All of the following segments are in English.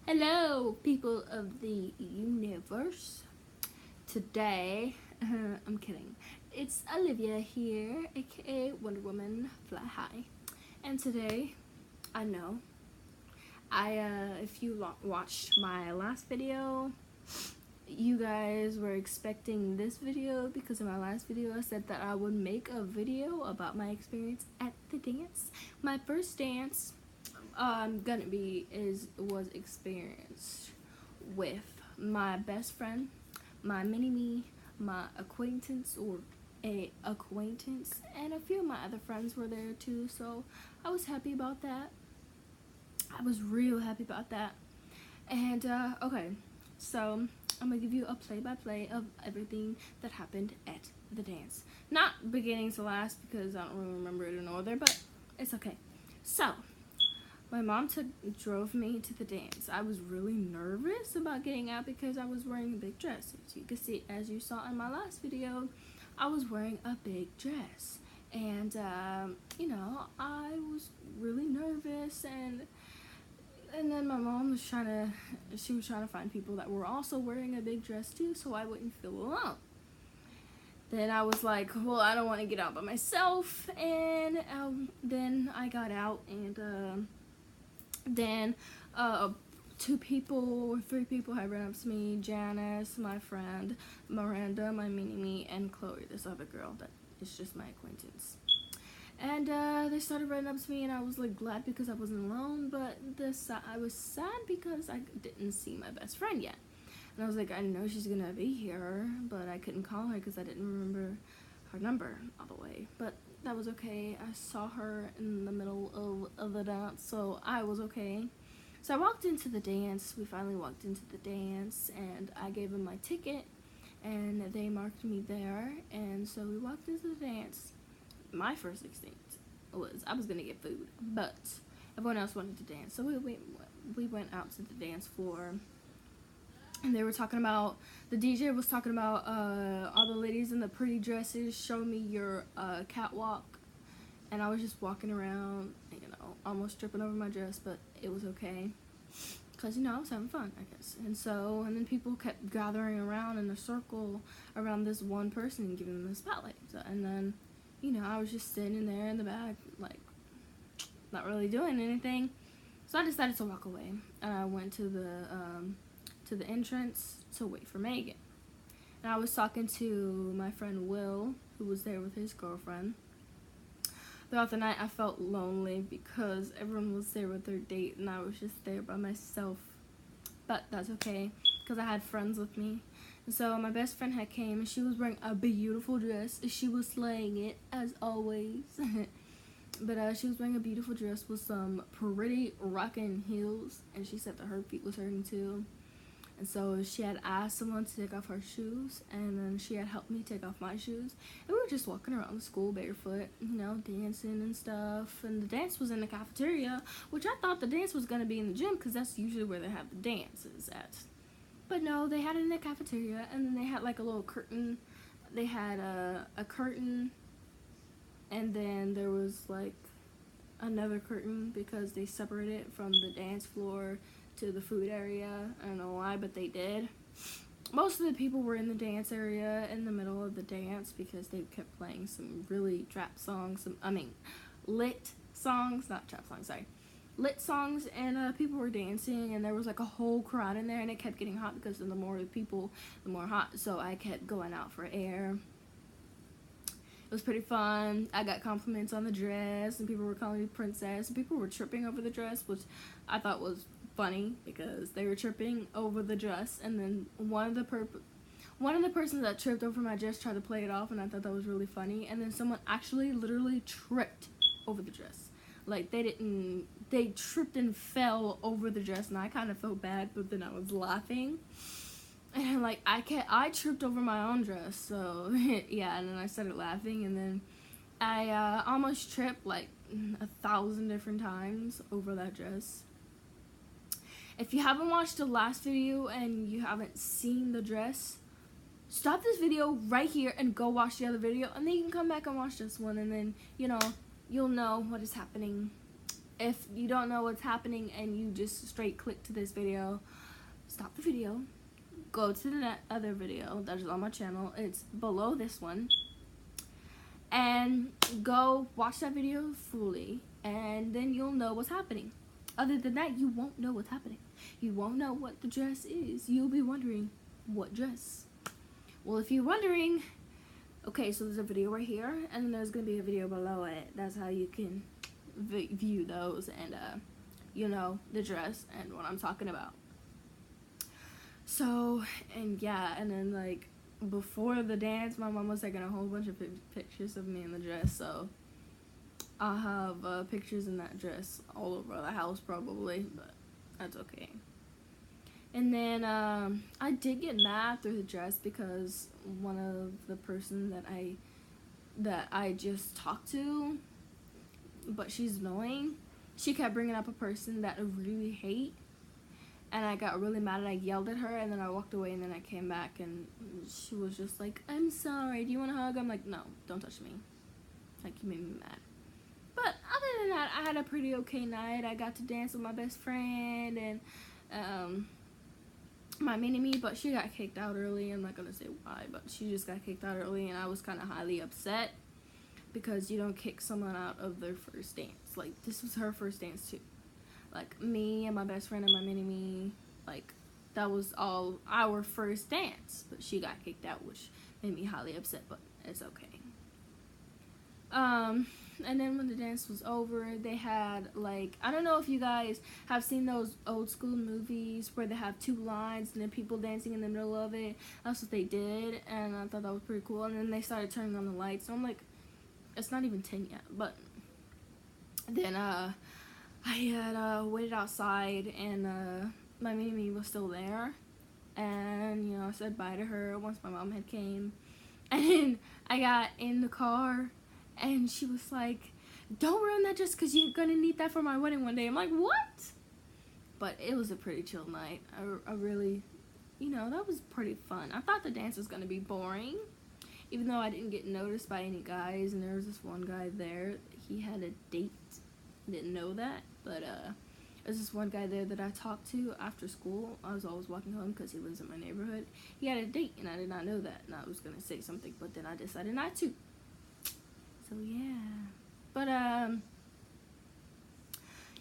Hello, people of the universe. Today, I'm kidding. It's Olivia here, aka Wonder Woman Fly High. And today, I know, if you watched my last video, you guys were expecting this video because in my last video I said that I would make a video about my experience at the dance. My first dance was experienced with my best friend, my mini-me, my acquaintance and a few of my other friends were there too, so I was happy about that. I was real happy about that. And okay, so I'm gonna give you a play-by-play of everything that happened at the dance. Not beginning to last because I don't really remember it in order, but it's okay. So my mom drove me to the dance. I was really nervous about getting out because I was wearing a big dress. As you can see, as you saw in my last video, I was wearing a big dress. And, I was really nervous. And then my mom was trying to find people that were also wearing a big dress too so I wouldn't feel alone. Then I was like, well, I don't want to get out by myself. And then I got out and then 3 people had run up to me: Janice, my friend, Miranda, my mini-me, and Chloe, this other girl that is just my acquaintance. And they started running up to me, and I was like glad because I wasn't alone, but I was sad because I didn't see my best friend yet. And I was like, I know she's gonna be here, but I couldn't call her because I didn't remember her number all the way. But that was okay. I saw her in the middle of the dance, so I was okay. So I walked into the dance. We finally walked into the dance, and I gave them my ticket, and they marked me there. And so we walked into the dance. My first instinct was I was gonna get food, but everyone else wanted to dance, so we went out to the dance floor. And they were talking about, the DJ was talking about all the ladies in the pretty dresses, show me your catwalk. And I was just walking around, almost tripping over my dress, but it was okay. Because, I was having fun, I guess. And then people kept gathering around in a circle around this one person and giving them the spotlight. And then, I was just sitting there in the back, like, not really doing anything. So I decided to walk away. And I went to the entrance to wait for Megan. And I was talking to my friend Will, who was there with his girlfriend. Throughout the night, I felt lonely because everyone was there with their date and I was just there by myself. But that's okay, because I had friends with me. And so my best friend had came and she was wearing a beautiful dress. She was slaying it, as always. But she was wearing a beautiful dress with some pretty rockin' heels. And she said that her feet was hurting too. And so she had asked someone to take off her shoes, and then she had helped me take off my shoes. And we were just walking around the school barefoot, dancing and stuff. And the dance was in the cafeteria, which I thought the dance was going to be in the gym because that's usually where they have the dances at. But no, they had it in the cafeteria, and then they had like a little curtain. They had a curtain, and then there was like another curtain because they separated it from the dance floor to the food area. I don't know why, but they did. Most of the people were in the dance area in the middle of the dance because they kept playing some really trap songs, lit songs, not trap songs, sorry. Lit songs, and people were dancing, and there was like a whole crowd in there, and it kept getting hot because the more people, the more hot, so I kept going out for air. It was pretty fun. I got compliments on the dress, and people were calling me princess, and people were tripping over the dress, which I thought was funny because they were tripping over the dress, and then one of the persons that tripped over my dress tried to play it off, and I thought that was really funny. And then someone actually literally tripped over the dress. Like they tripped and fell over the dress, and I kind of felt bad, but then I was laughing. And like I tripped over my own dress, so yeah, and then I started laughing, and then I almost tripped like 1,000 different times over that dress. If you haven't watched the last video and you haven't seen the dress, stop this video right here and go watch the other video, and then you can come back and watch this one, and then, you'll know what is happening. if you don't know what's happening and you just straight click to this video, stop the video, go to the other video that is on my channel. It's below this one, and go watch that video fully, and then you'll know what's happening. Other than that, you won't know what's happening. You won't know what the dress is. You'll be wondering, what dress? Well, if you're wondering, okay, so there's a video right here, and then there's gonna be a video below it. That's how you can view those, and you know the dress and what I'm talking about. So, and yeah, and then like before the dance, my mom was taking a whole bunch of pictures of me in the dress, so I'll have pictures in that dress all over the house probably, but that's okay. And then I did get mad through the dress because one of the person that I just talked to, but she's annoying, she kept bringing up a person that I really hate, and I got really mad and I yelled at her, and then I walked away, and then I came back and she was just like, I'm sorry, do you want a hug? I'm like, no, don't touch me. Like, you made me mad. But other than that, I had a pretty okay night. I got to dance with my best friend and my mini-me, but she got kicked out early. I'm not gonna say why, but she just got kicked out early, and I was kind of highly upset because you don't kick someone out of their first dance. Like, this was her first dance too. Like, me and my best friend and my mini-me, like, that was all our first dance, but she got kicked out, which made me highly upset, but it's okay. And then when the dance was over, they had, like, I don't know if you guys have seen those old school movies where they have two lines and then people dancing in the middle of it. That's what they did, and I thought that was pretty cool. And then they started turning on the lights, so I'm like, it's not even 10 yet. But then I had waited outside, and my mini-me was still there, and you know, I said bye to her once my mom had came, and I got in the car, and she was like, don't ruin that just because you're gonna need that for my wedding one day. I'm like, what? But it was a pretty chill night. I really, you know, that was pretty fun. I thought the dance was gonna be boring, even though I didn't get noticed by any guys, and there was this one guy there. He had a date. Didn't know that, but there's this one guy there that I talked to after school. I was always walking home because he lives in my neighborhood. He had a date, and I did not know that, and I was gonna say something, but then I decided not to. So yeah, but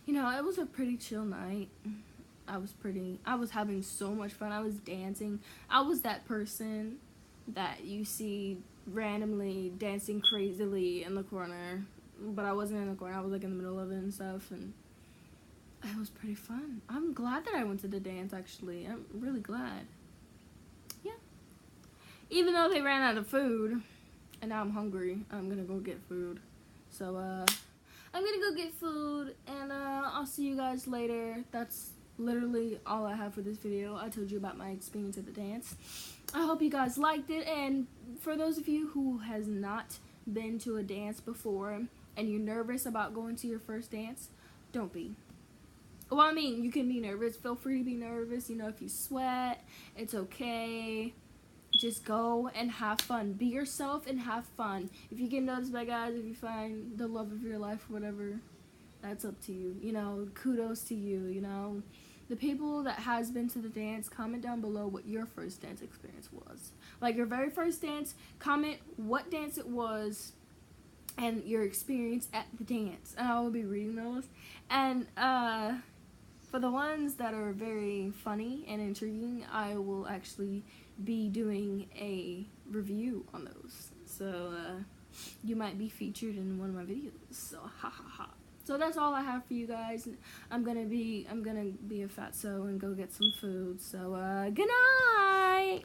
you know, it was a pretty chill night. I was having so much fun. I was dancing. I was that person that you see randomly dancing crazily in the corner, but I wasn't in the corner. I was like in the middle of it and stuff, and it was pretty fun. I'm glad that I went to the dance, actually. I'm really glad. Yeah. Even though they ran out of food, and now I'm hungry, I'm gonna go get food. So, I'm gonna go get food, and I'll see you guys later. That's literally all I have for this video. I told you about my experience at the dance. I hope you guys liked it, and for those of you who has not been to a dance before, and you're nervous about going to your first dance, don't be. Well, I mean, you can be nervous. Feel free to be nervous. You know, if you sweat, it's okay. Just go and have fun. Be yourself and have fun. If you get noticed by guys, if you find the love of your life or whatever, that's up to you. You know, kudos to you, you know. The people that has been to the dance, comment down below what your first dance experience was. Like, your very first dance, comment what dance it was and your experience at the dance. And I will be reading those. And, for the ones that are very funny and intriguing, I will actually be doing a review on those. So, you might be featured in one of my videos. So, ha ha ha. So that's all I have for you guys. I'm gonna be a fatso and go get some food. So, good night!